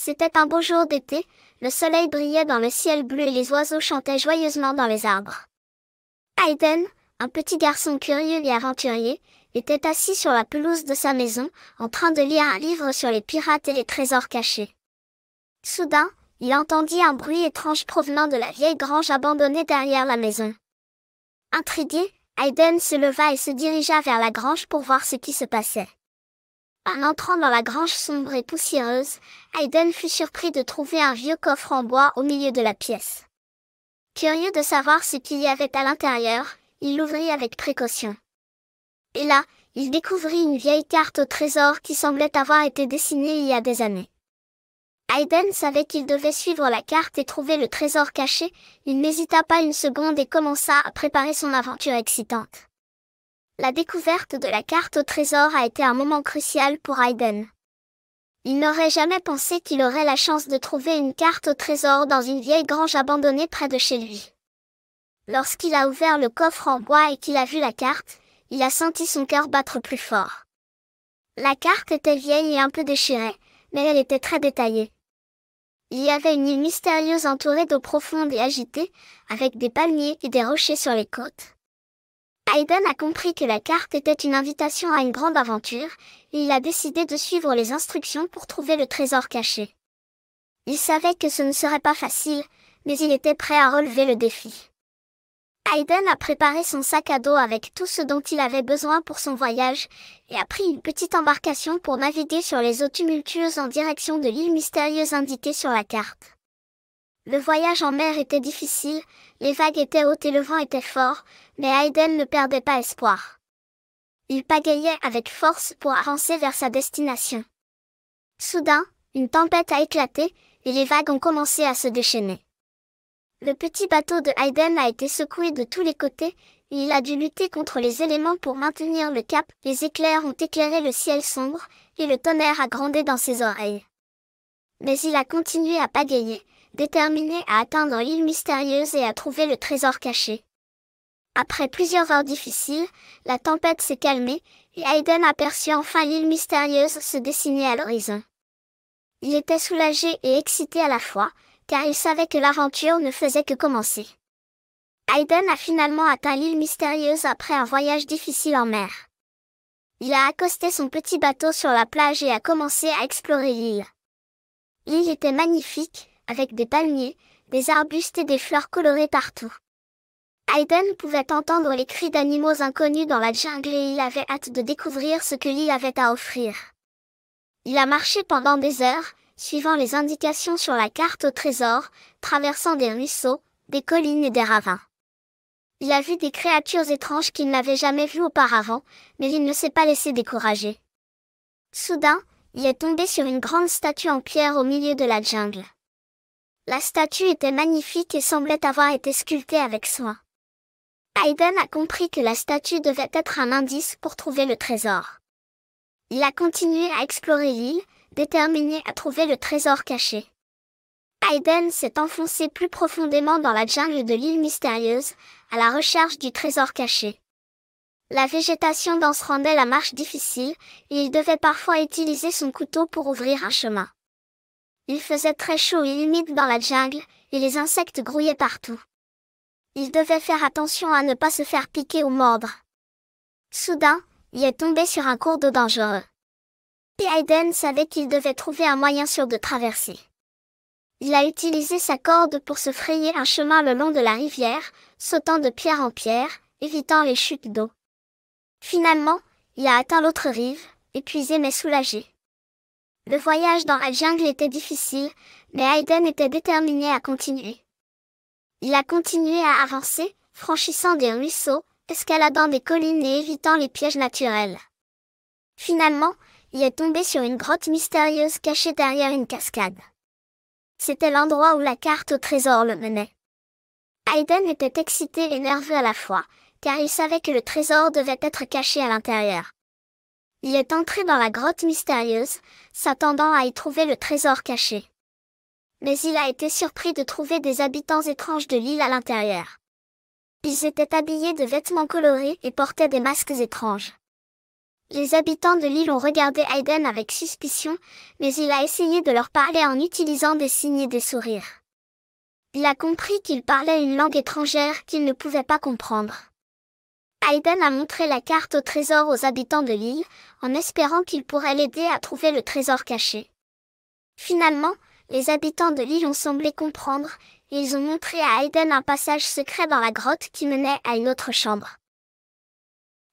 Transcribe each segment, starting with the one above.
C'était un beau jour d'été, le soleil brillait dans le ciel bleu et les oiseaux chantaient joyeusement dans les arbres. Hayden, un petit garçon curieux et aventurier, était assis sur la pelouse de sa maison, en train de lire un livre sur les pirates et les trésors cachés. Soudain, il entendit un bruit étrange provenant de la vieille grange abandonnée derrière la maison. Intrigué, Hayden se leva et se dirigea vers la grange pour voir ce qui se passait. En entrant dans la grange sombre et poussiéreuse, Hayden fut surpris de trouver un vieux coffre en bois au milieu de la pièce. Curieux de savoir ce qu'il y avait à l'intérieur, il l'ouvrit avec précaution. Et là, il découvrit une vieille carte au trésor qui semblait avoir été dessinée il y a des années. Hayden savait qu'il devait suivre la carte et trouver le trésor caché, il n'hésita pas une seconde et commença à préparer son aventure excitante. La découverte de la carte au trésor a été un moment crucial pour Hayden. Il n'aurait jamais pensé qu'il aurait la chance de trouver une carte au trésor dans une vieille grange abandonnée près de chez lui. Lorsqu'il a ouvert le coffre en bois et qu'il a vu la carte, il a senti son cœur battre plus fort. La carte était vieille et un peu déchirée, mais elle était très détaillée. Il y avait une île mystérieuse entourée d'eau profonde et agitée, avec des palmiers et des rochers sur les côtes. Hayden a compris que la carte était une invitation à une grande aventure, et il a décidé de suivre les instructions pour trouver le trésor caché. Il savait que ce ne serait pas facile, mais il était prêt à relever le défi. Hayden a préparé son sac à dos avec tout ce dont il avait besoin pour son voyage, et a pris une petite embarcation pour naviguer sur les eaux tumultueuses en direction de l'île mystérieuse indiquée sur la carte. Le voyage en mer était difficile, les vagues étaient hautes et le vent était fort, mais Hayden ne perdait pas espoir. Il pagayait avec force pour avancer vers sa destination. Soudain, une tempête a éclaté, et les vagues ont commencé à se déchaîner. Le petit bateau de Hayden a été secoué de tous les côtés, et il a dû lutter contre les éléments pour maintenir le cap. Les éclairs ont éclairé le ciel sombre, et le tonnerre a grondé dans ses oreilles. Mais il a continué à pagayer, déterminé à atteindre l'île mystérieuse et à trouver le trésor caché. Après plusieurs heures difficiles, la tempête s'est calmée, et Hayden aperçut enfin l'île mystérieuse se dessiner à l'horizon. Il était soulagé et excité à la fois, car il savait que l'aventure ne faisait que commencer. Hayden a finalement atteint l'île mystérieuse après un voyage difficile en mer. Il a accosté son petit bateau sur la plage et a commencé à explorer l'île. L'île était magnifique, avec des palmiers, des arbustes et des fleurs colorées partout. Hayden pouvait entendre les cris d'animaux inconnus dans la jungle et il avait hâte de découvrir ce que l'île avait à offrir. Il a marché pendant des heures, suivant les indications sur la carte au trésor, traversant des ruisseaux, des collines et des ravins. Il a vu des créatures étranges qu'il n'avait jamais vues auparavant, mais il ne s'est pas laissé décourager. Soudain, il est tombé sur une grande statue en pierre au milieu de la jungle. La statue était magnifique et semblait avoir été sculptée avec soin. Hayden a compris que la statue devait être un indice pour trouver le trésor. Il a continué à explorer l'île, déterminé à trouver le trésor caché. Hayden s'est enfoncé plus profondément dans la jungle de l'île mystérieuse, à la recherche du trésor caché. La végétation dense rendait la marche difficile, et il devait parfois utiliser son couteau pour ouvrir un chemin. Il faisait très chaud et humide dans la jungle, et les insectes grouillaient partout. Il devait faire attention à ne pas se faire piquer ou mordre. Soudain, il est tombé sur un cours d'eau dangereux. Et Hayden savait qu'il devait trouver un moyen sûr de traverser. Il a utilisé sa corde pour se frayer un chemin le long de la rivière, sautant de pierre en pierre, évitant les chutes d'eau. Finalement, il a atteint l'autre rive, épuisé mais soulagé. Le voyage dans la jungle était difficile, mais Hayden était déterminé à continuer. Il a continué à avancer, franchissant des ruisseaux, escaladant des collines et évitant les pièges naturels. Finalement, il est tombé sur une grotte mystérieuse cachée derrière une cascade. C'était l'endroit où la carte au trésor le menait. Hayden était excité et nerveux à la fois, car il savait que le trésor devait être caché à l'intérieur. Il est entré dans la grotte mystérieuse, s'attendant à y trouver le trésor caché. Mais il a été surpris de trouver des habitants étranges de l'île à l'intérieur. Ils étaient habillés de vêtements colorés et portaient des masques étranges. Les habitants de l'île ont regardé Hayden avec suspicion, mais il a essayé de leur parler en utilisant des signes et des sourires. Il a compris qu'il parlait une langue étrangère qu'il ne pouvait pas comprendre. Hayden a montré la carte au trésor aux habitants de l'île, en espérant qu'ils pourraient l'aider à trouver le trésor caché. Finalement, les habitants de l'île ont semblé comprendre, et ils ont montré à Hayden un passage secret dans la grotte qui menait à une autre chambre.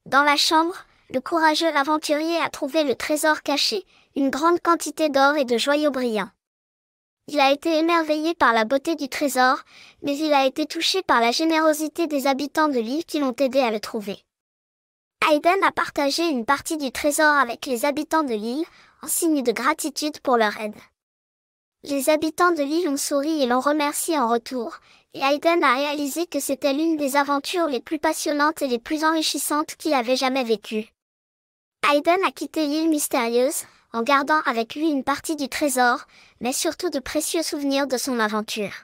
Dans la chambre, le courageux aventurier a trouvé le trésor caché, une grande quantité d'or et de joyaux brillants. Il a été émerveillé par la beauté du trésor, mais il a été touché par la générosité des habitants de l'île qui l'ont aidé à le trouver. Hayden a partagé une partie du trésor avec les habitants de l'île, en signe de gratitude pour leur aide. Les habitants de l'île ont souri et l'ont remercié en retour, et Hayden a réalisé que c'était l'une des aventures les plus passionnantes et les plus enrichissantes qu'il avait jamais vécues. Hayden a quitté l'île mystérieuse, en gardant avec lui une partie du trésor, mais surtout de précieux souvenirs de son aventure.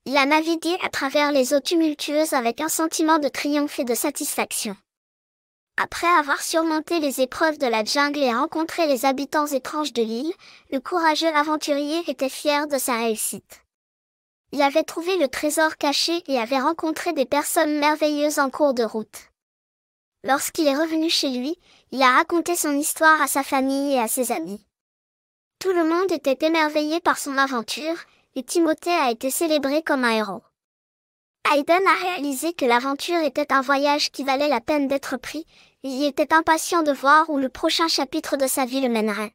Il a navigué à travers les eaux tumultueuses avec un sentiment de triomphe et de satisfaction. Après avoir surmonté les épreuves de la jungle et rencontré les habitants étranges de l'île, le courageux aventurier était fier de sa réussite. Il avait trouvé le trésor caché et avait rencontré des personnes merveilleuses en cours de route. Lorsqu'il est revenu chez lui, il a raconté son histoire à sa famille et à ses amis. Tout le monde était émerveillé par son aventure, et Timothée a été célébré comme un héros. Hayden a réalisé que l'aventure était un voyage qui valait la peine d'être pris, et il était impatient de voir où le prochain chapitre de sa vie le mènerait.